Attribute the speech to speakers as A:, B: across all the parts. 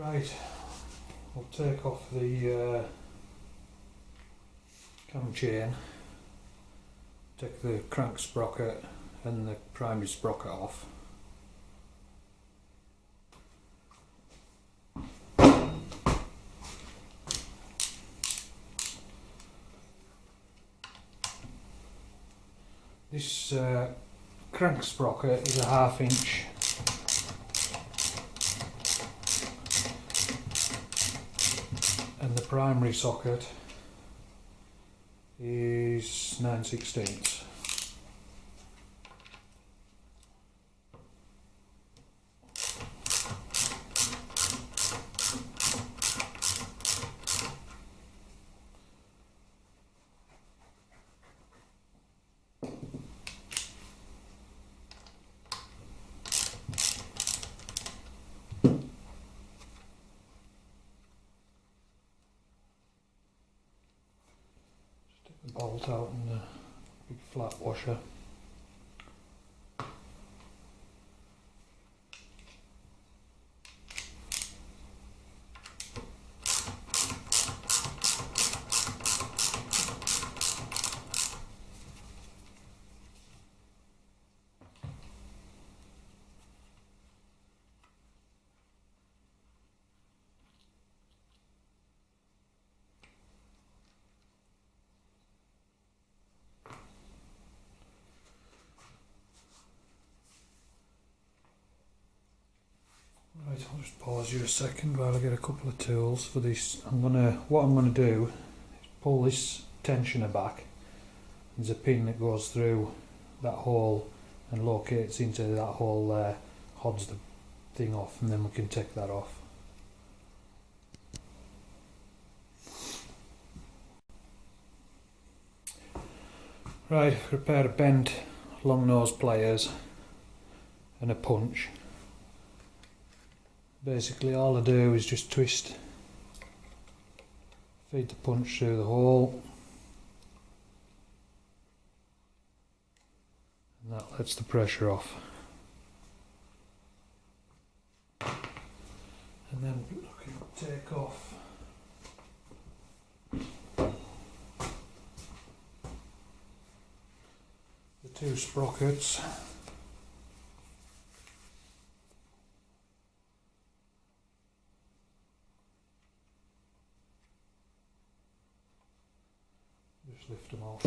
A: Right, we'll take off the cam chain, take the crank sprocket and the primary sprocket off. This crank sprocket is a 1/2 inch. And the primary socket is 9/16. The bolt out in the big flat washer. Right, I'll just pause you a second while I get a couple of tools for this. What I'm gonna do is pull this tensioner back. There's a pin that goes through that hole and locates into that hole there, hods the thing off, and then we can take that off. Right, I've got a pair of bent long nose pliers and a punch. Basically all I do is just twist, feed the punch through the hole, and that lets the pressure off. And then I can take off the 2 sprockets. Just lift them off.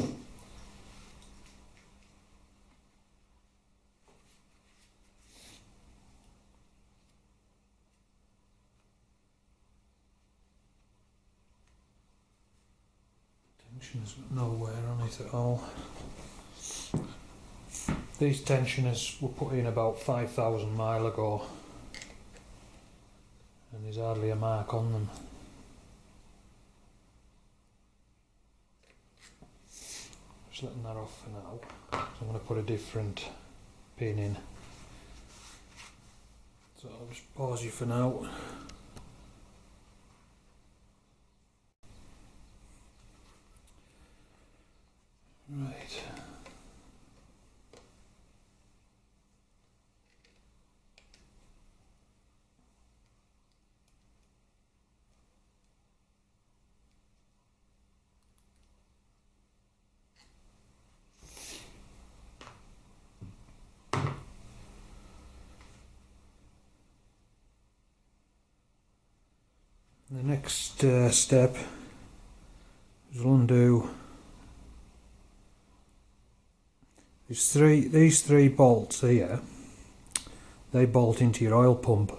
A: Tensioner's got no wear on it at all. These tensioners were put in about 5,000 miles ago and there's hardly a mark on them. Just letting that off for now. So I'm going to put a different pin in. So I'll just pause you for now. Right. The next step is we'll undo these three bolts here. They bolt into your oil pump,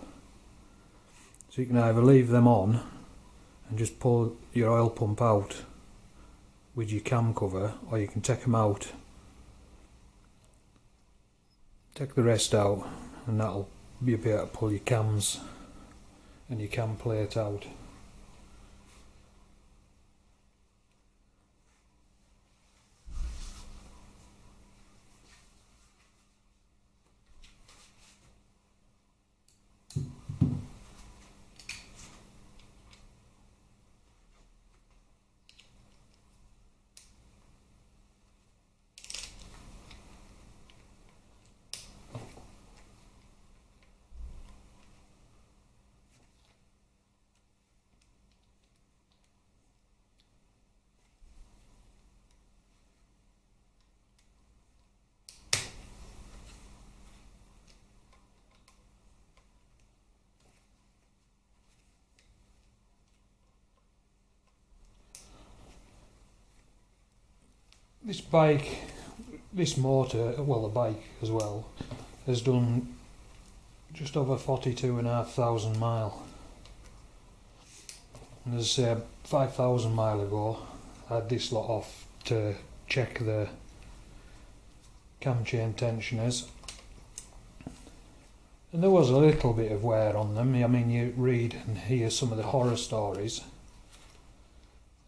A: so you can either leave them on and just pull your oil pump out with your cam cover, or you can take them out, take the rest out, and that'll be able to pull your cams and your cam plate out. this bike, this motor, well the bike as well, has done just over 42,500 miles. And as 5,000 mile ago, I had this lot off to check the cam chain tensioners, and there was a little bit of wear on them. I mean, you read and hear some of the horror stories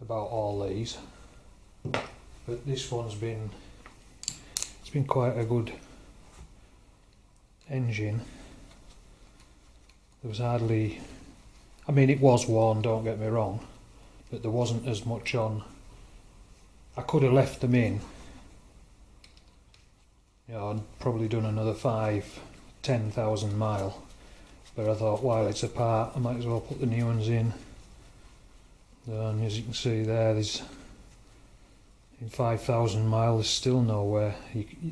A: about all these, but this one's been, it's been quite a good engine. There was hardly, I mean, it was worn, don't get me wrong, but there wasn't as much on. I could have left them in, you know, I'd probably done another 10,000 mile, but I thought while it's apart I might as well put the new ones in. And as you can see there, there's in 5,000 mile there's still nowhere.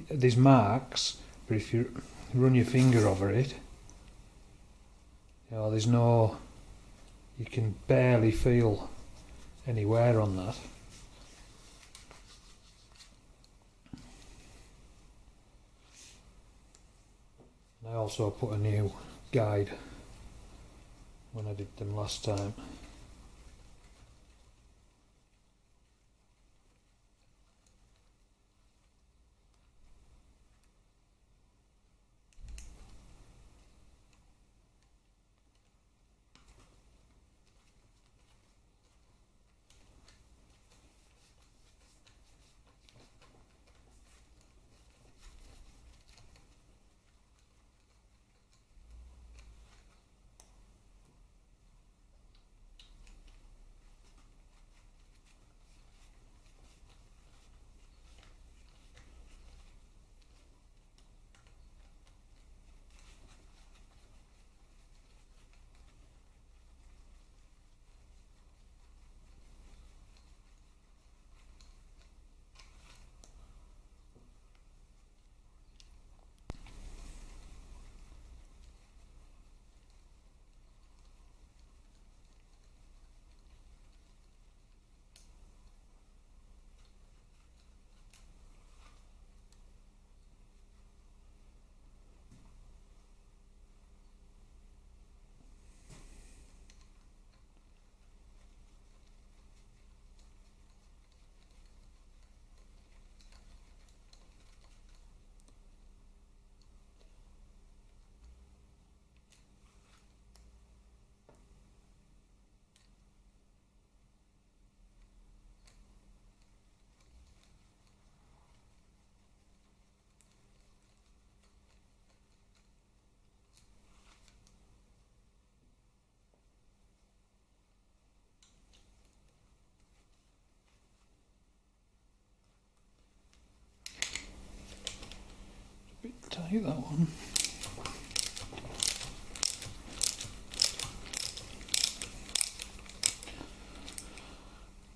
A: There's marks, but if you run your finger over it, you know, there's no, you can barely feel any wear on that. I also put a new guide when I did them last time. Tight, that one.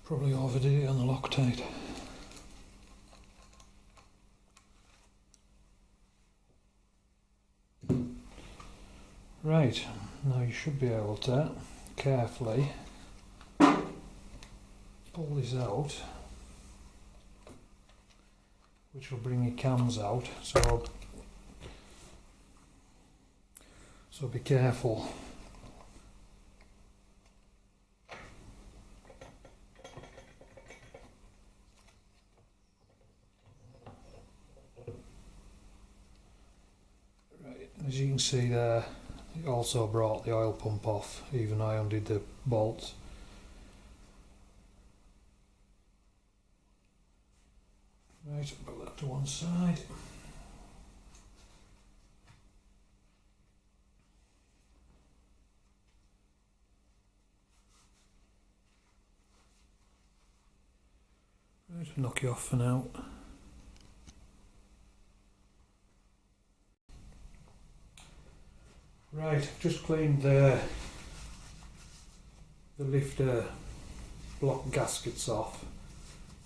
A: Probably overdid it on the Loctite. Right, now you should be able to carefully pull this out, which will bring your cams out, so be careful. Right, as you can see there, it also brought the oil pump off, even I undid the bolts. Right, put that to one side. Right, knock you off for now. Right, I've just cleaned the lifter block gaskets off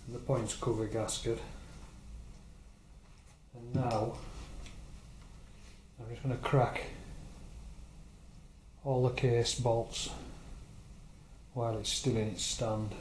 A: and the points cover gasket, and now I'm just going to crack all the case bolts while it's still in its stand.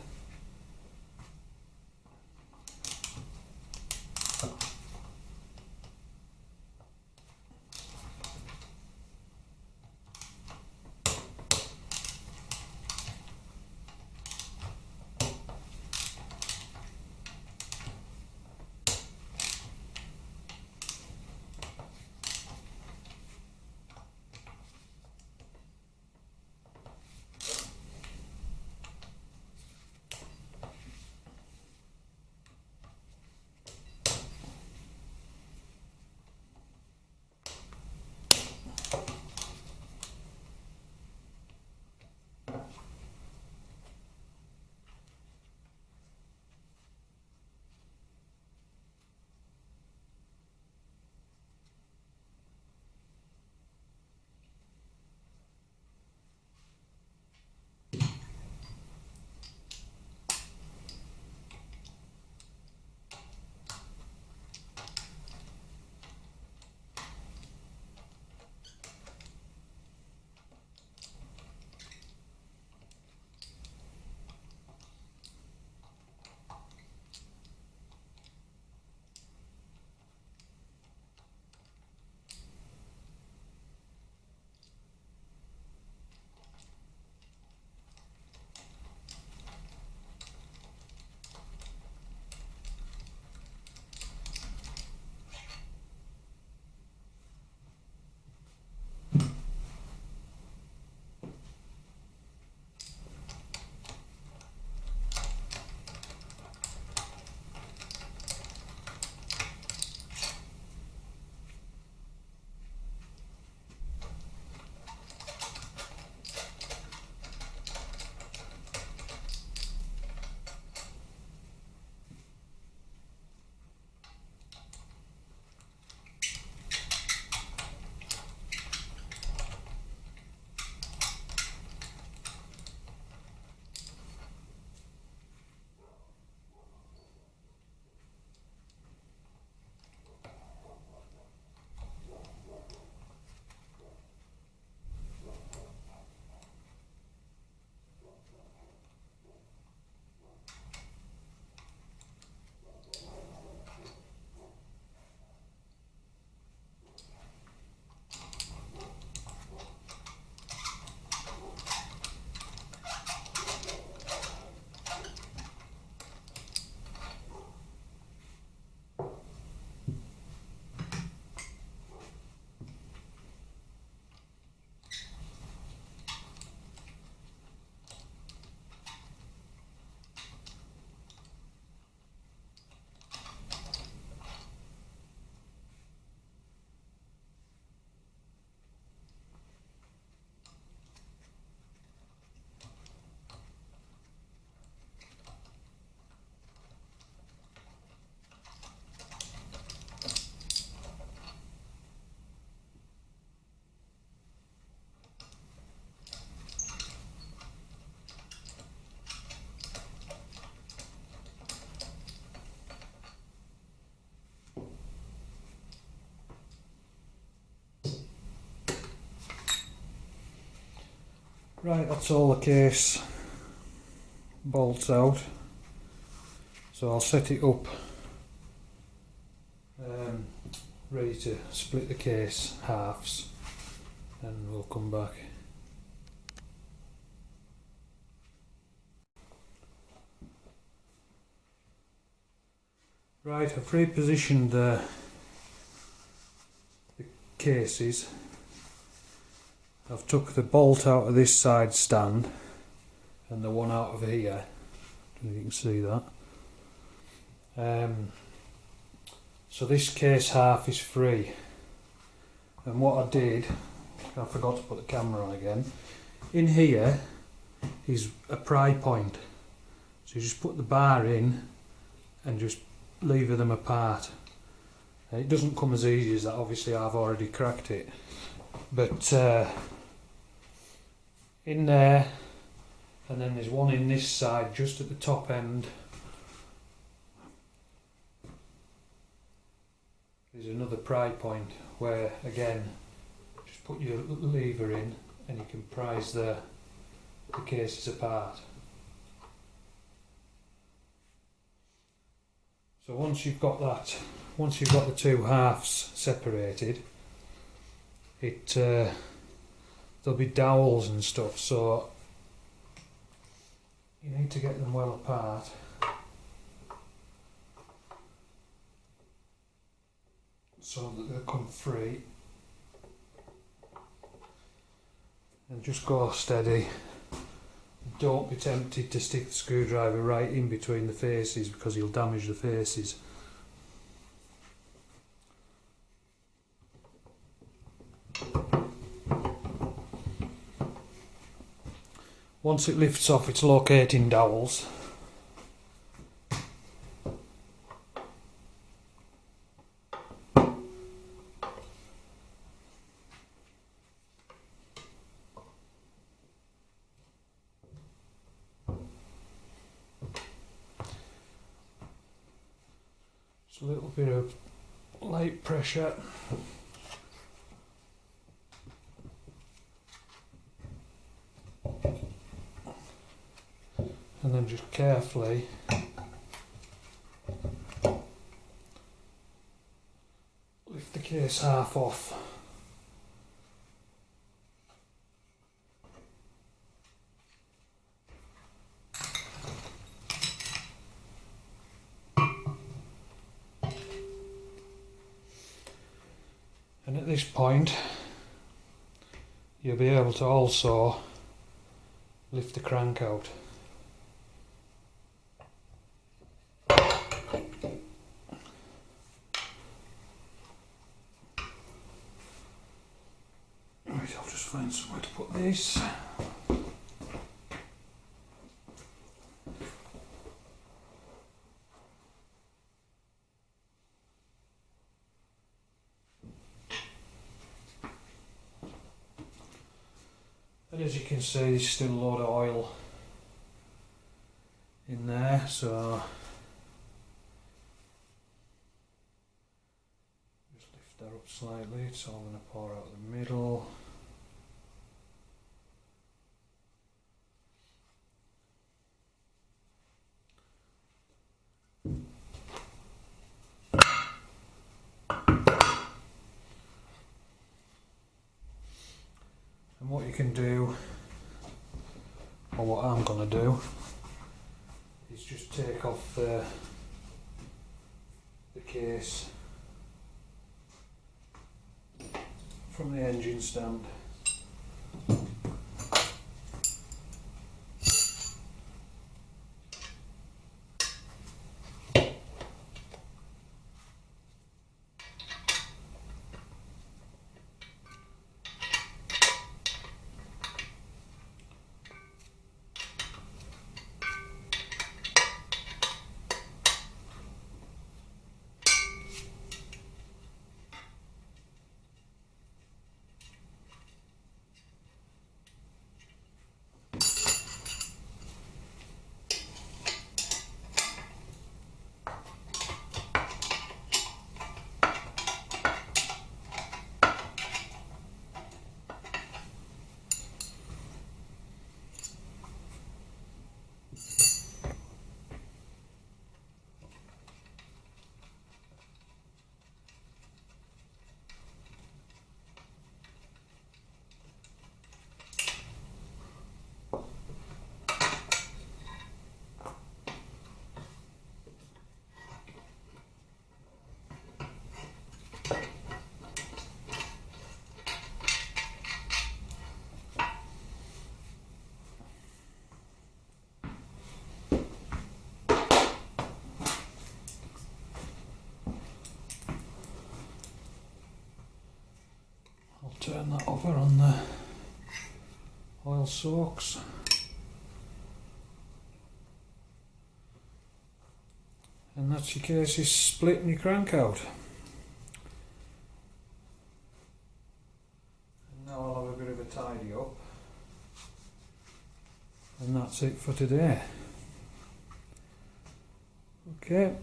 A: Right, that's all the case bolts out. So I'll set it up ready to split the case halves and we'll come back. Right, I've repositioned the cases. I've took the bolt out of this side stand and the one out of here, you can see that. So this case half is free, and what I did, I forgot to put the camera on again, in here is a pry point, so you just put the bar in and just lever them apart. It doesn't come as easy as that, obviously I've already cracked it, but in there, and then there's one in this side just at the top end. There's another pry point where again just put your lever in and you can prise the cases apart. So once you've got that, once you've got the two halves separated, there'll be dowels and stuff, so you need to get them well apart. So that they'll come free, and just go steady. Don't be tempted to stick the screwdriver right in between the faces because you'll damage the faces. Once it lifts off its locating dowels, a little bit of light pressure, and then just carefully lift the case half off. And at this point you'll be able to also lift the crank out. Right, I'll just find somewhere to put this. And as you can see, there's still a load of oil in there, so just lift that up slightly. It's all going to pour out the middle. And what you can do, or what I'm going to do, is just take off the case from the engine stand. turn that over on the oil soaks. And that's your case, is splitting your crank out. And now I'll have a bit of a tidy up. And that's it for today. Okay.